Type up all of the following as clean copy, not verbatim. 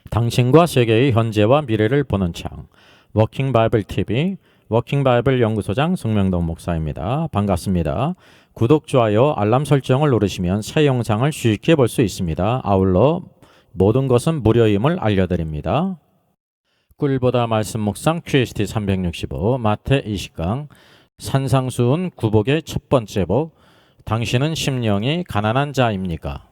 당신과 세계의 현재와 미래를 보는 창 워킹 바이블 TV 워킹 바이블 연구소장 송명동 목사입니다. 반갑습니다. 구독, 좋아요, 알람 설정을 누르시면 새 영상을 쉽게 볼 수 있습니다. 아울러 모든 것은 무료임을 알려드립니다. 꿀보다 말씀 묵상 QST 365 마태 20강 산상수훈 구복의 첫 번째 복 당신은 심령이 가난한 자입니까?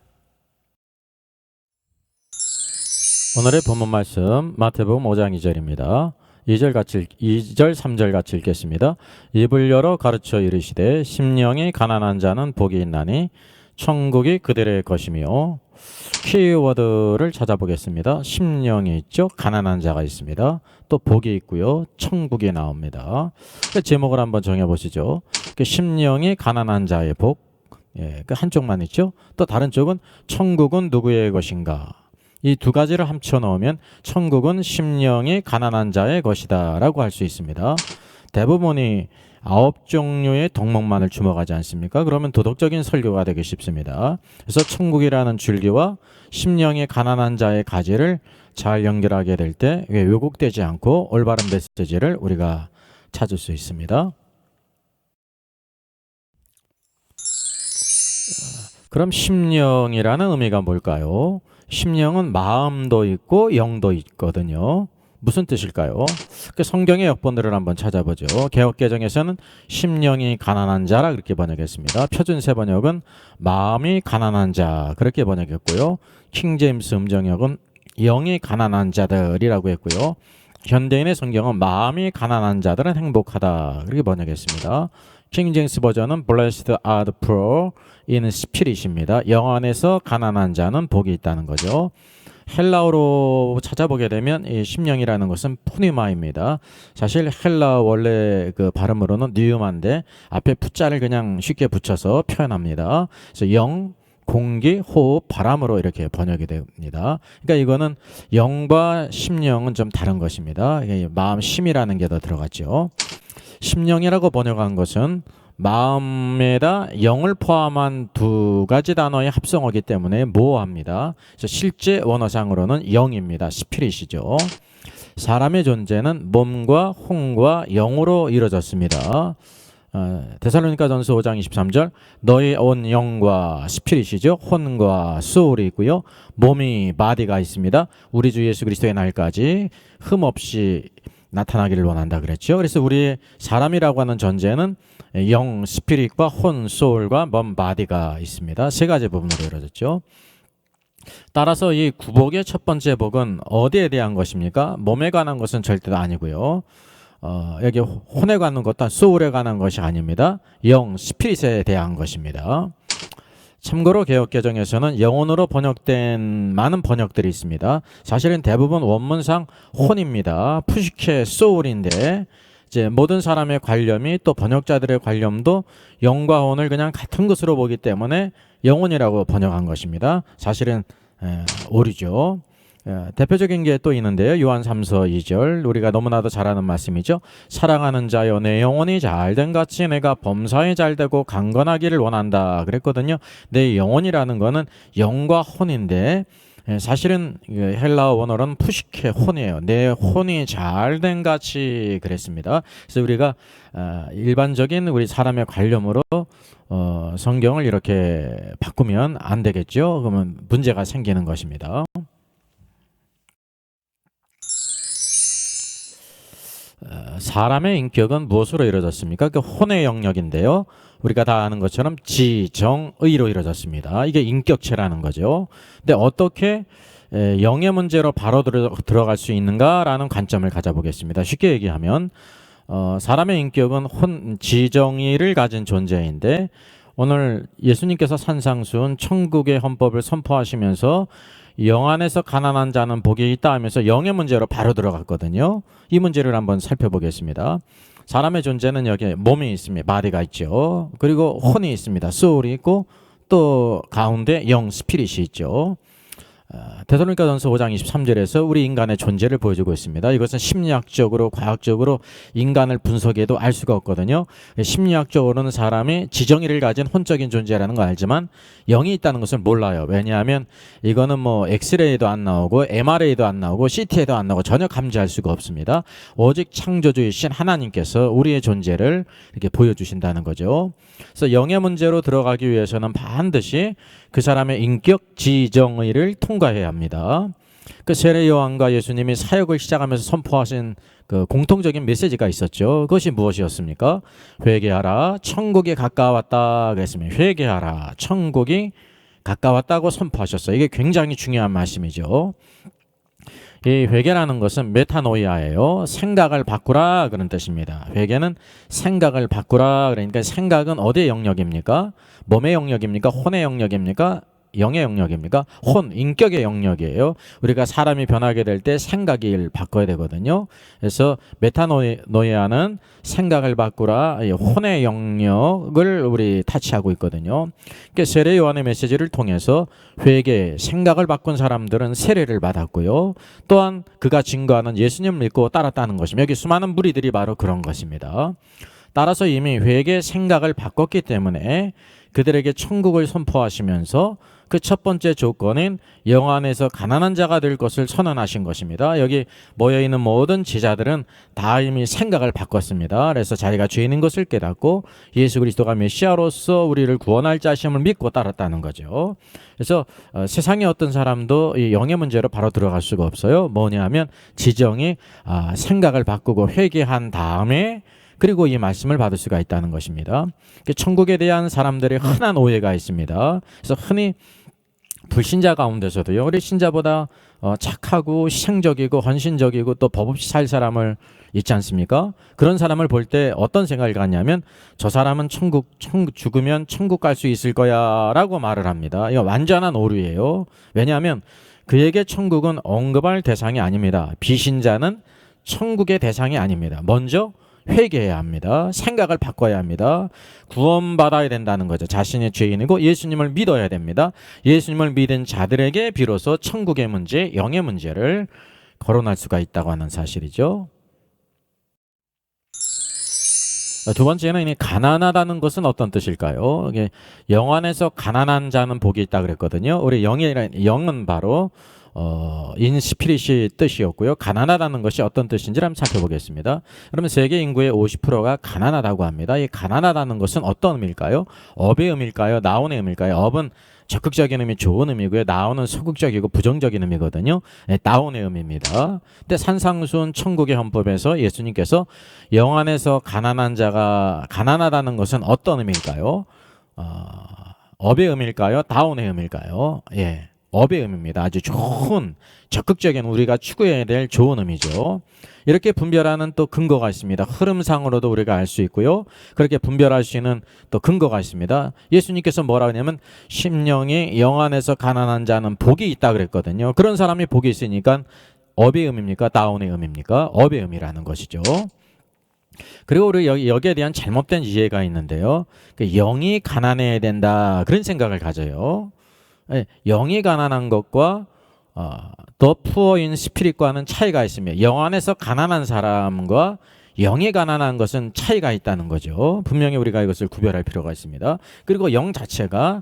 오늘의 본문 말씀 마태복음 5장 2절입니다. 2절 3절 같이 읽겠습니다. 입을 열어 가르쳐 이르시되 심령이 가난한 자는 복이 있나니 천국이 그들의 것이며, 키워드를 찾아보겠습니다. 심령이 있죠. 가난한 자가 있습니다. 또 복이 있고요. 천국이 나옵니다. 제목을 한번 정해보시죠. 심령이 가난한 자의 복, 한쪽만 있죠. 또 다른 쪽은 천국은 누구의 것인가. 이 두 가지를 합쳐 넣으면 천국은 심령이 가난한 자의 것이다 라고 할 수 있습니다. 대부분이 9종류의 덕목만을 주목하지 않습니까? 그러면 도덕적인 설교가 되기 쉽습니다. 그래서 천국이라는 줄기와 심령이 가난한 자의 가지를 잘 연결하게 될 때 왜곡되지 않고 올바른 메시지를 우리가 찾을 수 있습니다. 그럼 심령이라는 의미가 뭘까요? 심령은 마음도 있고 영도 있거든요. 무슨 뜻일까요? 성경의 역본들을 한번 찾아보죠. 개역개정에서는 심령이 가난한 자라 그렇게 번역했습니다. 표준세 번역은 마음이 가난한 자 그렇게 번역했고요. 킹제임스 음정역은 영이 가난한 자들이라고 했고요. 현대인의 성경은 마음이 가난한 자들은 행복하다 그렇게 번역했습니다. 킹제임스 버전은 Blessed are the poor in spirit입니다. 영 안에서 가난한 자는 복이 있다는 거죠. 헬라어로 찾아보게 되면 이 심령이라는 것은 푸니마입니다. 사실 헬라어 원래 그 발음으로는 뉴만데 앞에 푸자를 그냥 쉽게 붙여서 표현합니다. 그래서 영, 공기, 호흡, 바람으로 이렇게 번역이 됩니다. 그러니까 이거는 영과 심령은 좀 다른 것입니다. 마음, 심이라는 게 더 들어갔죠. 심령이라고 번역한 것은 마음에다 영을 포함한 두 가지 단어의 합성어이기 때문에 모호합니다. 그래서 실제 원어상으로는 영입니다. 스피릿이죠. 사람의 존재는 몸과 혼과 영으로 이루어졌습니다. 데살로니가전서 5장 23절 너희 온 영과 스피릿이죠. 혼과 소울이 있고요. 몸이 바디가 있습니다. 우리 주 예수 그리스도의 날까지 흠없이 나타나기를 원한다 그랬죠. 그래서 우리 사람이라고 하는 존재는 영, 스피릿과 혼, 소울과 몸, 바디가 있습니다. 세 가지 부분으로 이루어졌죠. 따라서 이 구복의 첫 번째 복은 어디에 대한 것입니까? 몸에 관한 것은 절대 아니고요. 여기 혼에 관한 것도 소울에 관한 것이 아닙니다. 영, 스피릿에 대한 것입니다. 참고로 개역개정에서는 영혼으로 번역된 많은 번역들이 있습니다. 사실은 대부분 원문상 혼입니다. 푸시케 소울인데 이제 모든 사람의 관념이 또 번역자들의 관념도 영과 혼을 그냥 같은 것으로 보기 때문에 영혼이라고 번역한 것입니다. 사실은 오류죠. 대표적인 게 또 있는데요. 요한 3서 2절 우리가 너무나도 잘 아는 말씀이죠. 사랑하는 자여 내 영혼이 잘된 같이 내가 범사에 잘되고 강건하기를 원한다 그랬거든요. 내 영혼이라는 거는 영과 혼인데 사실은 헬라어 원어로는 푸시케 혼이에요. 내 혼이 잘된 같이 그랬습니다. 그래서 우리가 일반적인 우리 사람의 관념으로 성경을 이렇게 바꾸면 안 되겠죠. 그러면 문제가 생기는 것입니다. 사람의 인격은 무엇으로 이루어졌습니까? 그 혼의 영역인데요. 우리가 다 아는 것처럼 지, 정, 의로 이루어졌습니다. 이게 인격체라는 거죠. 근데 어떻게 영의 문제로 바로 들어갈 수 있는가라는 관점을 가져보겠습니다. 쉽게 얘기하면 사람의 인격은 혼, 지정의를 가진 존재인데 오늘 예수님께서 산상수훈 천국의 헌법을 선포하시면서 영 안에서 가난한 자는 복이 있다 하면서 영의 문제로 바로 들어갔거든요. 이 문제를 한번 살펴보겠습니다. 사람의 존재는 여기 몸이 있습니다. 바디가 있죠. 그리고 혼이 있습니다. 소울이 있고 또 가운데 영, 스피릿이 있죠. 데살로니가전서 5장 23절에서 우리 인간의 존재를 보여주고 있습니다. 이것은 심리학적으로 과학적으로 인간을 분석해도 알 수가 없거든요. 심리학적으로는 사람이 지정의를 가진 혼적인 존재라는 걸 알지만 영이 있다는 것을 몰라요. 왜냐하면 이거는 뭐 엑스레이도 안 나오고 MRA도 안 나오고 CT에도 안 나오고 전혀 감지할 수가 없습니다. 오직 창조주이신 하나님께서 우리의 존재를 이렇게 보여주신다는 거죠. 그래서 영의 문제로 들어가기 위해서는 반드시 그 사람의 인격 지정의를 통과해야 합니다. 그 세례 요한과 예수님이 사역을 시작하면서 선포하신 그 공통적인 메시지가 있었죠. 그것이 무엇이었습니까? 회개하라, 천국이 가까웠다 그랬습니다. 회개하라, 천국이 가까웠다고 선포하셨어요. 이게 굉장히 중요한 말씀이죠. 이 회개라는 것은 메타노이아예요. 생각을 바꾸라 그런 뜻입니다. 회개는 생각을 바꾸라. 그러니까 생각은 어디의 영역입니까? 몸의 영역입니까? 혼의 영역입니까? 영의 영역입니까? 혼, 인격의 영역이에요. 우리가 사람이 변하게 될 때 생각을 바꿔야 되거든요. 그래서 메타노이아는 생각을 바꾸라, 혼의 영역을 우리 타치하고 있거든요. 그러니까 세례 요한의 메시지를 통해서 회개, 생각을 바꾼 사람들은 세례를 받았고요. 또한 그가 증거하는 예수님을 믿고 따랐다는 것입니다. 여기 수많은 무리들이 바로 그런 것입니다. 따라서 이미 회개, 생각을 바꿨기 때문에 그들에게 천국을 선포하시면서 그 첫 번째 조건인 영 안에서 가난한 자가 될 것을 선언하신 것입니다. 여기 모여있는 모든 제자들은 다 이미 생각을 바꿨습니다. 그래서 자기가 죄인인 것을 깨닫고 예수 그리스도가 메시아로서 우리를 구원할 자심을 믿고 따랐다는 거죠. 그래서 세상의 어떤 사람도 이 영의 문제로 바로 들어갈 수가 없어요. 뭐냐면 지정이 생각을 바꾸고 회개한 다음에 그리고 이 말씀을 받을 수가 있다는 것입니다. 천국에 대한 사람들의 흔한 오해가 있습니다. 그래서 흔히 불신자 가운데서도요, 우리 신자보다 착하고 희생적이고 헌신적이고 또 법 없이 살 사람을 있지 않습니까? 그런 사람을 볼 때 어떤 생각을 갖냐면 저 사람은 죽으면 천국 갈 수 있을 거야 라고 말을 합니다. 이거 완전한 오류예요. 왜냐하면 그에게 천국은 언급할 대상이 아닙니다. 비신자는 천국의 대상이 아닙니다. 먼저 회개해야 합니다. 생각을 바꿔야 합니다. 구원받아야 된다는 거죠. 자신의 죄인이고 예수님을 믿어야 됩니다. 예수님을 믿은 자들에게 비로소 천국의 문제, 영의 문제를 거론할 수가 있다고 하는 사실이죠. 두 번째는 이 가난하다는 것은 어떤 뜻일까요? 영 안에서 가난한 자는 복이 있다 그랬거든요. 우리 영은 바로 인스피릿이 뜻이었고요. 가난하다는 것이 어떤 뜻인지 한번 살펴보겠습니다. 그러면 세계 인구의 50%가 가난하다고 합니다. 이 가난하다는 것은 어떤 의미일까요? 업의 의미일까요? 나온의 의미일까요? 업은 적극적인 의미, 좋은 의미고요. 나온은 소극적이고 부정적인 의미거든요. 네, 나온의 의미입니다. 근데 산상수훈 천국의 헌법에서 예수님께서 영 안에서 가난한 자가 가난하다는 것은 어떤 의미일까요? 업의 의미일까요? 다운의 의미일까요? 예. 업의 의미입니다. 아주 좋은 적극적인 우리가 추구해야 될 좋은 의미죠. 이렇게 분별하는 또 근거가 있습니다. 흐름상으로도 우리가 알 수 있고요. 그렇게 분별할 수 있는 또 근거가 있습니다. 예수님께서 뭐라 하냐면 심령이 영 안에서 가난한 자는 복이 있다 그랬거든요. 그런 사람이 복이 있으니까 업의 의미입니까? 다운의 의미입니까? 업의 의미라는 것이죠. 그리고 우리 여기에 대한 잘못된 이해가 있는데요. 영이 가난해야 된다 그런 생각을 가져요. 영이 가난한 것과 더 푸어인 스피릿과는 차이가 있습니다. 영 안에서 가난한 사람과 영이 가난한 것은 차이가 있다는 거죠. 분명히 우리가 이것을 구별할 필요가 있습니다. 그리고 영 자체가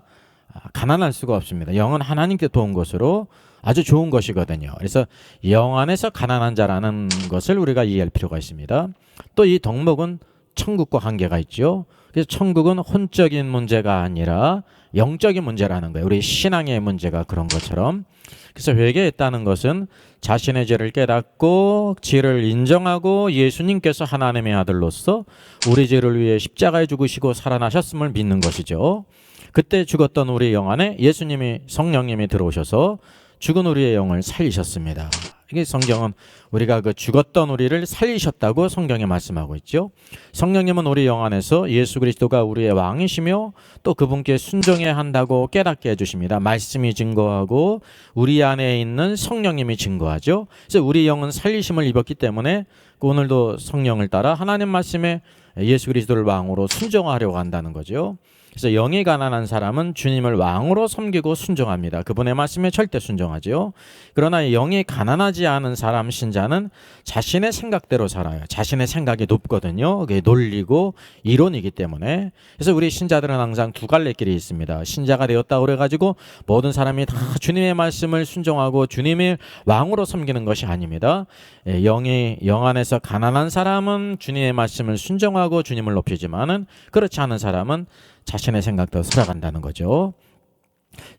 가난할 수가 없습니다. 영은 하나님께서 온 것으로 아주 좋은 것이거든요. 그래서 영 안에서 가난한 자라는 것을 우리가 이해할 필요가 있습니다. 또 이 덕목은 천국과 관계가 있죠. 그래서 천국은 혼적인 문제가 아니라 영적인 문제라는 거예요. 우리 신앙의 문제가 그런 것처럼. 그래서 회개했다는 것은 자신의 죄를 깨닫고 죄를 인정하고 예수님께서 하나님의 아들로서 우리 죄를 위해 십자가에 죽으시고 살아나셨음을 믿는 것이죠. 그때 죽었던 우리 영 안에 예수님이 성령님이 들어오셔서 죽은 우리의 영을 살리셨습니다. 이게 성경은 우리가 그 죽었던 우리를 살리셨다고 성경에 말씀하고 있죠. 성령님은 우리 영 안에서 예수 그리스도가 우리의 왕이시며 또 그분께 순종해야 한다고 깨닫게 해주십니다. 말씀이 증거하고 우리 안에 있는 성령님이 증거하죠. 그래서 우리 영은 살리심을 입었기 때문에 오늘도 성령을 따라 하나님 말씀에 예수 그리스도를 왕으로 순종하려고 한다는 거죠. 그래서 영이 가난한 사람은 주님을 왕으로 섬기고 순종합니다. 그분의 말씀에 절대 순종하지요. 그러나 영이 가난하지 않은 사람 신자는 자신의 생각대로 살아요. 자신의 생각이 높거든요. 그게 논리고 이론이기 때문에. 그래서 우리 신자들은 항상 두 갈래 길이 있습니다. 신자가 되었다고 그래가지고 모든 사람이 다 주님의 말씀을 순종하고 주님의 왕으로 섬기는 것이 아닙니다. 영이 영 안에서 가난한 사람은 주님의 말씀을 순종하고 주님을 높이지만은 그렇지 않은 사람은 자신의 생각대로 살아간다는 거죠.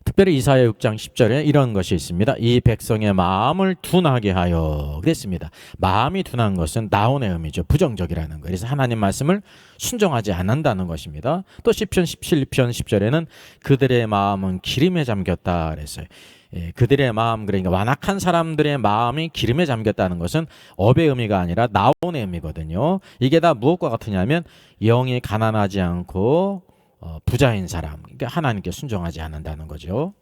특별히 이사야 6장 10절에 이런 것이 있습니다. 이 백성의 마음을 둔하게 하여 그랬습니다. 마음이 둔한 것은 나온의 의미죠. 부정적이라는 거. 그래서 하나님 말씀을 순종하지 않는다는 것입니다. 또 시편 17편 10절에는 그들의 마음은 기름에 잠겼다 그랬어요. 그들의 마음, 그러니까 완악한 사람들의 마음이 기름에 잠겼다는 것은 업의 의미가 아니라 나온의 의미거든요. 이게 다 무엇과 같으냐면 영이 가난하지 않고 부자인 사람, 그러니까 하나님께 순종하지 않는다는 거죠.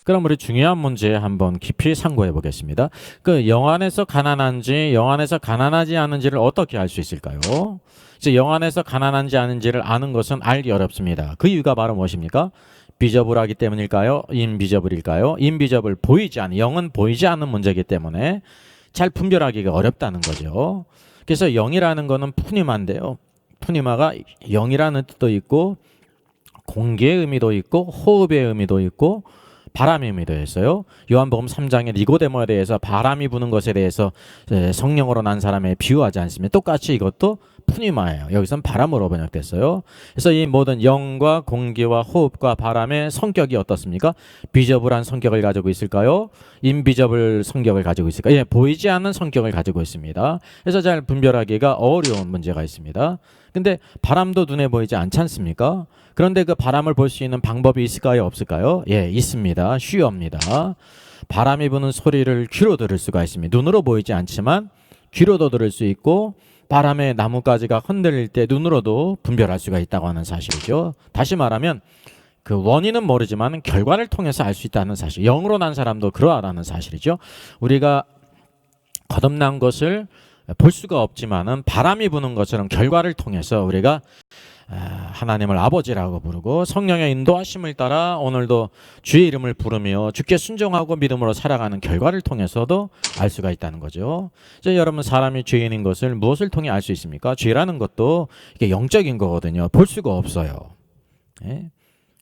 그럼 우리 중요한 문제 한번 깊이 상고해 보겠습니다. 그 영 안에서 가난한지 영 안에서 가난하지 않은지를 어떻게 알 수 있을까요? 이제 영 안에서 가난한지 아닌지를 아는 것은 알기 어렵습니다. 그 이유가 바로 무엇입니까? 비저블하기 때문일까요? 인비저블일까요? 인비저블, 보이지 않는, 영은 보이지 않는 문제이기 때문에 잘 분별하기가 어렵다는 거죠. 그래서 영이라는 거는 푸니마인데요. 푸니마가 영이라는 뜻도 있고 공기의 의미도 있고 호흡의 의미도 있고 바람의 의미도 있어요. 요한복음 3장에 니고데모에 대해서 바람이 부는 것에 대해서 성령으로 난 사람에 비유하지 않습니까? 똑같이 이것도 푸니마예요. 여기서는 바람으로 번역됐어요. 그래서 이 모든 영과 공기와 호흡과 바람의 성격이 어떻습니까? 비저블한 성격을 가지고 있을까요? 인비저블 성격을 가지고 있을까요? 보이지 않는 성격을 가지고 있습니다. 그래서 잘 분별하기가 어려운 문제가 있습니다. 근데 바람도 눈에 보이지 않지 않습니까? 그런데 그 바람을 볼 수 있는 방법이 있을까요? 없을까요? 있습니다. 쉬웁니다. 바람이 부는 소리를 귀로 들을 수가 있습니다. 눈으로 보이지 않지만 귀로도 들을 수 있고 바람에 나뭇가지가 흔들릴 때 눈으로도 분별할 수가 있다고 하는 사실이죠. 다시 말하면 그 원인은 모르지만 결과를 통해서 알 수 있다는 사실. 영으로 난 사람도 그러하다는 사실이죠. 우리가 거듭난 것을 볼 수가 없지만은 바람이 부는 것처럼 결과를 통해서 우리가 하나님을 아버지라고 부르고 성령의 인도하심을 따라 오늘도 주의 이름을 부르며 주께 순종하고 믿음으로 살아가는 결과를 통해서도 알 수가 있다는 거죠. 이제 여러분, 사람이 죄인인 것을 무엇을 통해 알 수 있습니까? 죄라는 것도 이게 영적인 거거든요. 볼 수가 없어요.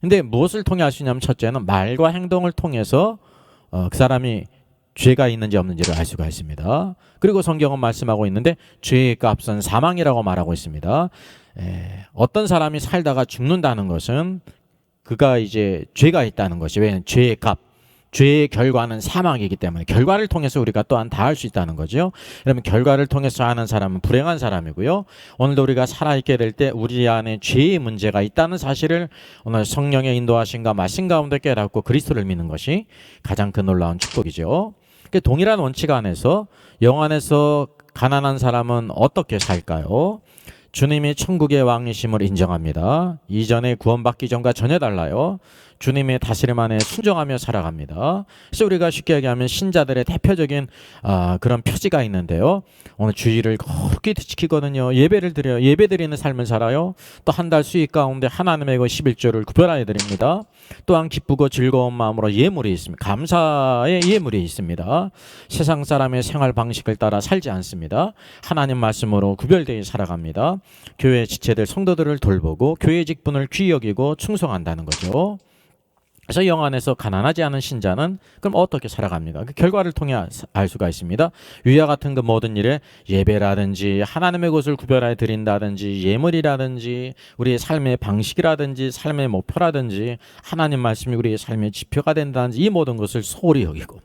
근데 무엇을 통해 알 수 있냐면 첫째는 말과 행동을 통해서 그 사람이 죄가 있는지 없는지를 알 수가 있습니다. 그리고 성경은 말씀하고 있는데 죄의 값은 사망이라고 말하고 있습니다. 어떤 사람이 살다가 죽는다는 것은 그가 이제 죄가 있다는 것이, 왜냐하면 죄의 값, 죄의 결과는 사망이기 때문에 결과를 통해서 우리가 또한 다 알 수 있다는 거죠. 그러면 결과를 통해서 아는 사람은 불행한 사람이고요. 오늘도 우리가 살아있게 될 때 우리 안에 죄의 문제가 있다는 사실을 오늘 성령의 인도하심과 말씀 가운데 깨닫고 그리스도를 믿는 것이 가장 큰 놀라운 축복이죠. 동일한 원칙 안에서 영 안에서 가난한 사람은 어떻게 살까요? 주님이 천국의 왕이심을 인정합니다. 이전에 구원받기 전과 전혀 달라요. 주님의 다스림 안에 순종하며 살아갑니다. 그래서 우리가 쉽게 얘기하면 신자들의 대표적인 그런 표지가 있는데요. 오늘 주의를 그렇게 지키거든요. 예배를 드려요. 예배 드리는 삶을 살아요. 또 한 달 수익 가운데 하나님의 그 11조를 구별하여 드립니다. 또한 기쁘고 즐거운 마음으로 예물이 있습니다. 감사의 예물이 있습니다. 세상 사람의 생활 방식을 따라 살지 않습니다. 하나님 말씀으로 구별되어 살아갑니다. 교회 지체들 성도들을 돌보고 교회 직분을 귀히 여기고 충성한다는 거죠. 그래서 영 안에서 가난하지 않은 신자는 그럼 어떻게 살아갑니까? 그 결과를 통해 알 수가 있습니다. 위와 같은 그 모든 일에 예배라든지 하나님의 것을 구별하여 드린다든지 예물이라든지 우리의 삶의 방식이라든지 삶의 목표라든지 하나님 말씀이 우리의 삶의 지표가 된다든지 이 모든 것을 소홀히 여기고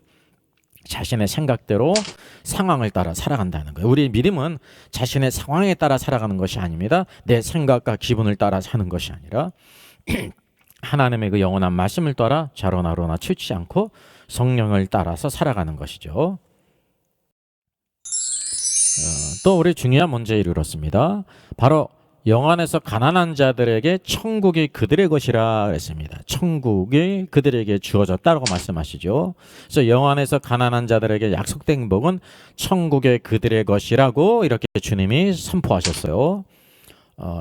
자신의 생각대로 상황을 따라 살아간다는 거예요. 우리의 믿음은 자신의 상황에 따라 살아가는 것이 아닙니다. 내 생각과 기분을 따라 사는 것이 아니라 하나님의 그 영원한 말씀을 따라 자로나로나 치우치지 않고 성령을 따라서 살아가는 것이죠. 또 우리 중요한 문제에 이르렀습니다. 바로 영 안에서 가난한 자들에게 천국이 그들의 것이라 그랬습니다. 천국이 그들에게 주어졌다고 말씀하시죠. 그래서 영 안에서 가난한 자들에게 약속된 복은 천국의 그들의 것이라고 이렇게 주님이 선포하셨어요.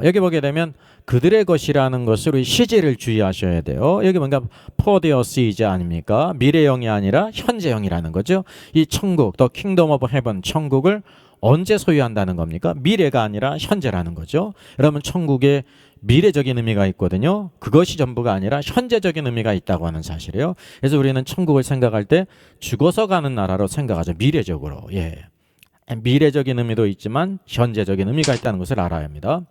여기 보게 되면 그들의 것이라는 것을 우리 시제를 주의하셔야 돼요. 여기 뭔가 for their seeds 아닙니까? 미래형이 아니라 현재형이라는 거죠. 이 천국, the kingdom of heaven, 천국을 언제 소유한다는 겁니까? 미래가 아니라 현재라는 거죠. 여러분 천국에 미래적인 의미가 있거든요. 그것이 전부가 아니라 현재적인 의미가 있다고 하는 사실이에요. 그래서 우리는 천국을 생각할 때 죽어서 가는 나라로 생각하죠. 미래적으로. 예. 미래적인 의미도 있지만 현재적인 의미가 있다는 것을 알아야 합니다.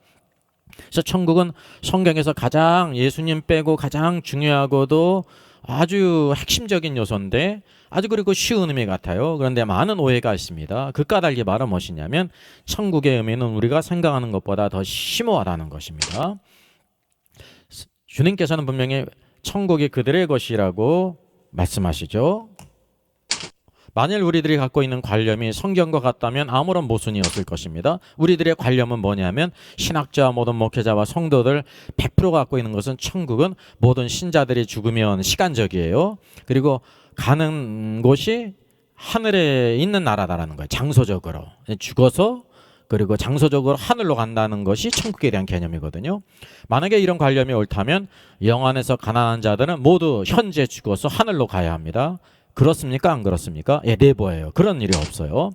그래서 천국은 성경에서 가장 예수님 빼고 가장 중요하고도 아주 핵심적인 요소인데 아주 그리고 쉬운 의미 같아요. 그런데 많은 오해가 있습니다. 그 까닭이 바로 무엇이냐면 천국의 의미는 우리가 생각하는 것보다 더 심오하다는 것입니다. 주님께서는 분명히 천국이 그들의 것이라고 말씀하시죠. 만일 우리들이 갖고 있는 관념이 성경과 같다면 아무런 모순이었을 것입니다. 우리들의 관념은 뭐냐면 신학자, 모든 목회자와 성도들 100% 갖고 있는 것은 천국은 모든 신자들이 죽으면 시간적이에요. 그리고 가는 곳이 하늘에 있는 나라다라는 거예요. 장소적으로. 죽어서 그리고 장소적으로 하늘로 간다는 것이 천국에 대한 개념이거든요. 만약에 이런 관념이 옳다면 영안에서 가난한 자들은 모두 현재 죽어서 하늘로 가야 합니다. 그렇습니까? 안 그렇습니까? 예, 내보예요. 그런 일이 없어요.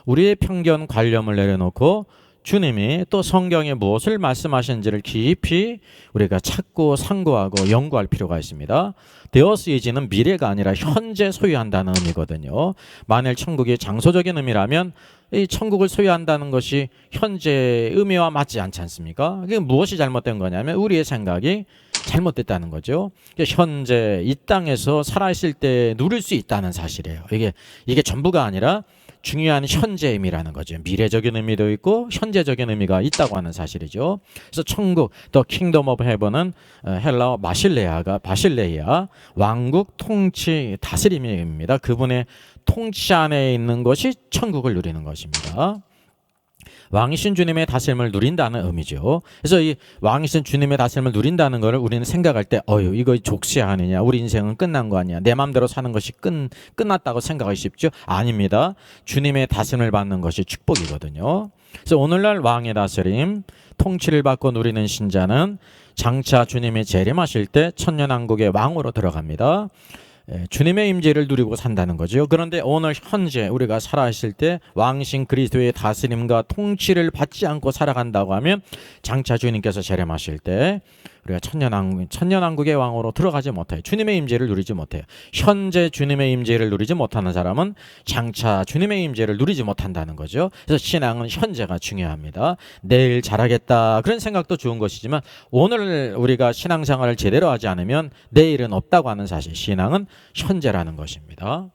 우리의 편견 관념을 내려놓고 주님이 또 성경에 무엇을 말씀하시는지를 깊이 우리가 찾고 상고하고 연구할 필요가 있습니다. 데어스이지는 미래가 아니라 현재 소유한다는 의미거든요. 만일 천국이 장소적인 의미라면 이 천국을 소유한다는 것이 현재 의미와 맞지 않지 않습니까? 이게 무엇이 잘못된 거냐면 우리의 생각이 잘못됐다는 거죠. 현재 이 땅에서 살아있을 때 누릴 수 있다는 사실이에요. 이게 전부가 아니라 중요한 현재 의미라는 거죠. 미래적인 의미도 있고 현재적인 의미가 있다고 하는 사실이죠. 그래서 천국, The Kingdom of Heaven은 헬라어 바실레이아, 왕국, 통치, 다스림의 의미입니다. 그분의 통치 안에 있는 것이 천국을 누리는 것입니다. 왕이신 주님의 다스림을 누린다는 의미죠. 그래서 이 왕이신 주님의 다스림을 누린다는 것을 우리는 생각할 때 이거 족쇄 아니냐, 우리 인생은 끝난 거 아니야, 내 마음대로 사는 것이 끝났다고 생각하기 쉽죠. 아닙니다. 주님의 다스림을 받는 것이 축복이거든요. 그래서 오늘날 왕의 다스림, 통치를 받고 누리는 신자는 장차 주님이 재림하실 때 천년왕국의 왕으로 들어갑니다. 주님의 임재를 누리고 산다는 거죠. 그런데 오늘 현재 우리가 살아있을 때 왕이신 그리스도의 다스림과 통치를 받지 않고 살아간다고 하면 장차 주님께서 재림하실 때 우리가 천년왕국의 왕으로 들어가지 못해요. 주님의 임재를 누리지 못해요. 현재 주님의 임재를 누리지 못하는 사람은 장차 주님의 임재를 누리지 못한다는 거죠. 그래서 신앙은 현재가 중요합니다. 내일 잘하겠다 그런 생각도 좋은 것이지만 오늘 우리가 신앙생활을 제대로 하지 않으면 내일은 없다고 하는 사실, 신앙은 현재라는 것입니다.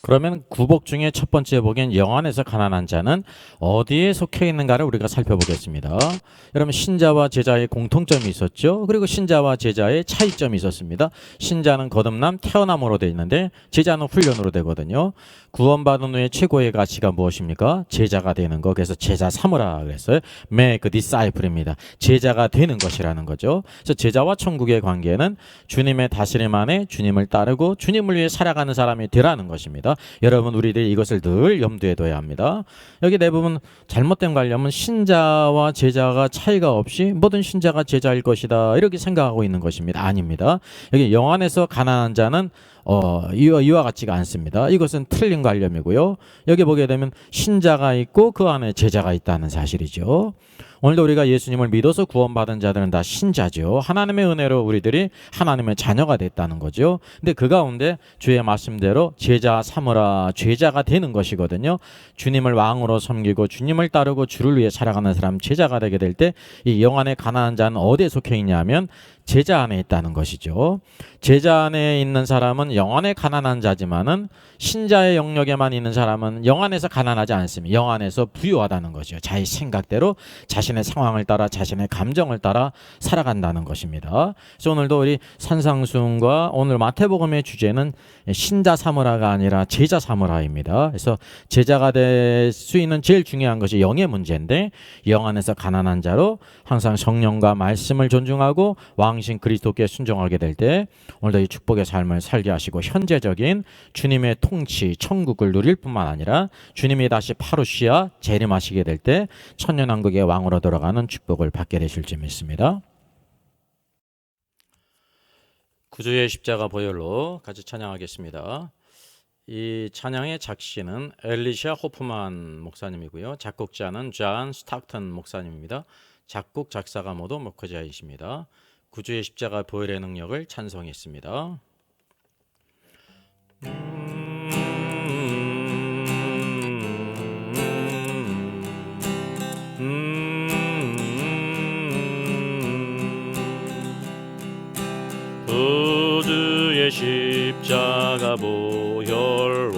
그러면 구복 중에 첫 번째 복인 영안에서 가난한 자는 어디에 속해 있는가를 우리가 살펴보겠습니다. 여러분 신자와 제자의 공통점이 있었죠. 그리고 신자와 제자의 차이점이 있었습니다. 신자는 거듭남, 태어남으로 되어 있는데 제자는 훈련으로 되거든요. 구원받은 후에 최고의 가치가 무엇입니까? 제자가 되는 거. 그래서 제자 삼으라 그랬어요. make disciple입니다. 제자가 되는 것이라는 거죠. 그래서 제자와 천국의 관계는 주님의 다스림 안에 주님을 따르고 주님을 위해 살아가는 사람이 되라는 것입니다. 여러분 우리들이 이것을 늘 염두에 둬야 합니다. 여기 대부분 잘못된 관념은 신자와 제자가 차이가 없이 모든 신자가 제자일 것이다 이렇게 생각하고 있는 것입니다. 아닙니다. 여기 영안에서 가난한 자는 이와 같지가 않습니다. 이것은 틀린 관념이고요. 여기 보게 되면 신자가 있고 그 안에 제자가 있다는 사실이죠. 오늘도 우리가 예수님을 믿어서 구원받은 자들은 다 신자죠. 하나님의 은혜로 우리들이 하나님의 자녀가 됐다는 거죠. 근데 그 가운데 주의 말씀대로 제자 삼으라, 제자가 되는 것이거든요. 주님을 왕으로 섬기고 주님을 따르고 주를 위해 살아가는 사람, 제자가 되게 될 때 이 영안에 가난한 자는 어디에 속해 있냐면 제자 안에 있다는 것이죠. 제자 안에 있는 사람은 영안에 가난한 자지만은 신자의 영역에만 있는 사람은 영안에서 가난하지 않습니다. 영안에서 부유하다는 거죠. 자기 생각대로 자신의 상황을 따라 자신의 감정을 따라 살아간다는 것입니다. 그래서 오늘도 우리 산상수훈과 오늘 마태복음의 주제는 신자 삼으라가 아니라 제자 삼으라입니다. 그래서 제자가 될 수 있는 제일 중요한 것이 영의 문제인데 영 안에서 가난한 자로 항상 성령과 말씀을 존중하고 왕 왕신 그리스도께 순종하게 될 때 오늘도 이 축복의 삶을 살게 하시고 현재적인 주님의 통치 천국을 누릴 뿐만 아니라 주님이 다시 파루시아 재림하시게 될 때 천년왕국의 왕으로 돌아가는 축복을 받게 되실 줄 믿습니다. 구주의 십자가 보혈로 같이 찬양하겠습니다. 이 찬양의 작시는 엘리샤 호프만 목사님이고요. 작곡자는 존 스타크턴 목사님입니다. 작곡 작사가 모두 목회자이십니다. 구주의 십자가 보혈의 능력을 찬송했습니다. 구주의 십자가 보혈로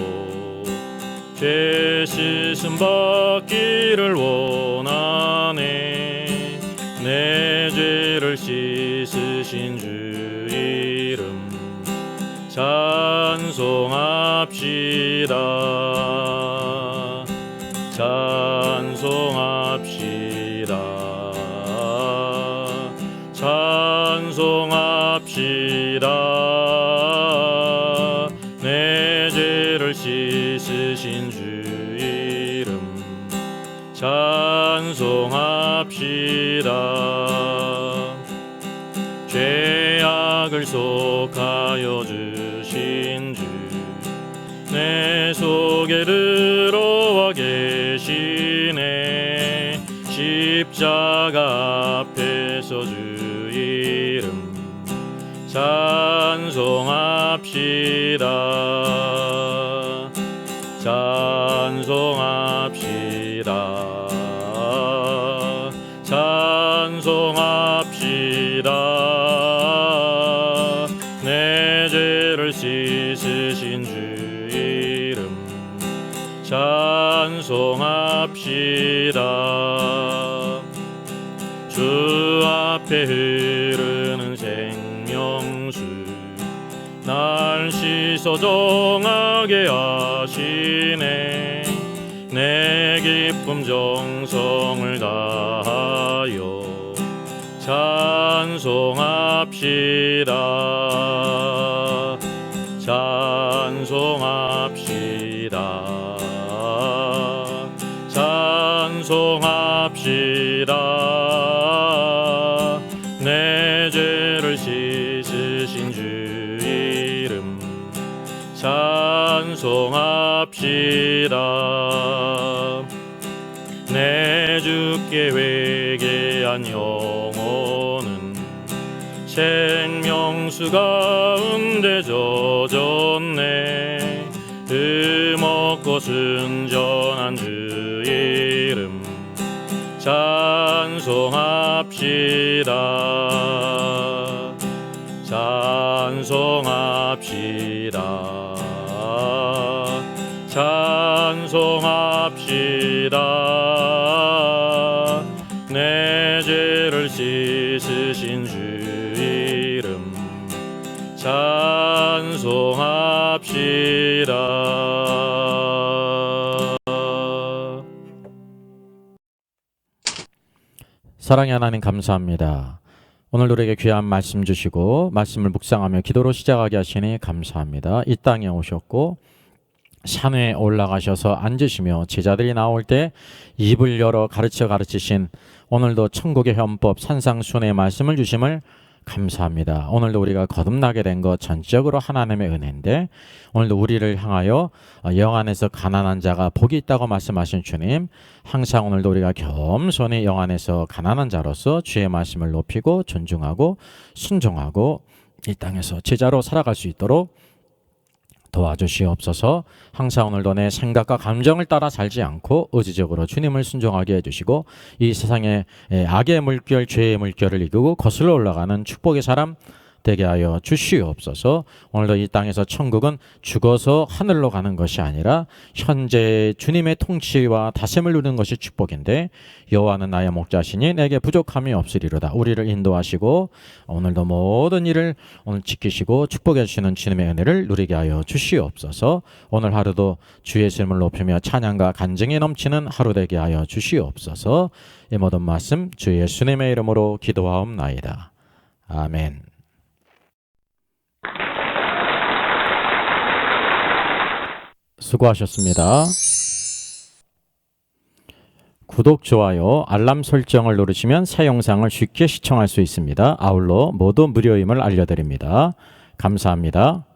죄 씻음 받기를 원하네. 내 죄를 씻으신 주 이름 찬송합시다. 찬송합시다. 찬송합시다. 내 죄를 씻으신 주 이름 찬송합시다. 죄악을 속하여 주신 주 내 속에 들어와 계시네. 십자가 앞에서 주 이름 찬송합시다. 찬송합시다. 찬송합시다. 내 죄를 씻으신 주 이름 찬송합시다. 주 앞에 흐르는 생명수 날 씻어 정하게 하시네. 내 기쁨 정성을 다하여 찬송합시다. 찬송합시다. 찬송합시다. 내 죄를 씻으신 주 이름 찬송합시다. 내 주께 회개한 영혼은 생명수 가운데 젖었네. 흠없고 순전한 주 이름 찬송합시다. 찬송합시다. 찬송합시다. 내 죄를 씻으신 주 이름 찬송합시다. 사랑의 하나님 감사합니다. 오늘 우리에게 귀한 말씀 주시고 말씀을 묵상하며 기도로 시작하게 하시니 감사합니다. 이 땅에 오셨고 산에 올라가셔서 앉으시며 제자들이 나올 때 입을 열어 가르치신 오늘도 천국의 현법 산상순의 말씀을 주심을 감사합니다. 오늘도 우리가 거듭나게 된 것 전적으로 하나님의 은혜인데 오늘도 우리를 향하여 영 안에서 가난한 자가 복이 있다고 말씀하신 주님, 항상 오늘도 우리가 겸손히 영 안에서 가난한 자로서 주의 말씀을 높이고 존중하고 순종하고 이 땅에서 제자로 살아갈 수 있도록 도와주시옵소서. 항상 오늘도 내 생각과 감정을 따라 살지 않고 의지적으로 주님을 순종하게 해주시고 이 세상의 악의 물결, 죄의 물결을 이기고 거슬러 올라가는 축복의 사람 되게 하여 주시옵소서. 오늘도 이 땅에서 천국은 죽어서 하늘로 가는 것이 아니라 현재 주님의 통치와 다스림을 누리는 것이 축복인데 여호와는 나의 목자시니 내게 부족함이 없으리로다. 우리를 인도하시고 오늘도 모든 일을 오늘 지키시고 축복해 주시는 주님의 은혜를 누리게 하여 주시옵소서. 오늘 하루도 주의 이름을 높이며 찬양과 간증이 넘치는 하루 되게 하여 주시옵소서. 이 모든 말씀 주 예수님의 이름으로 기도하옵나이다. 아멘. 수고하셨습니다. 구독, 좋아요, 알람 설정을 누르시면 새 영상을 쉽게 시청할 수 있습니다. 아울러 모두 무료임을 알려드립니다. 감사합니다.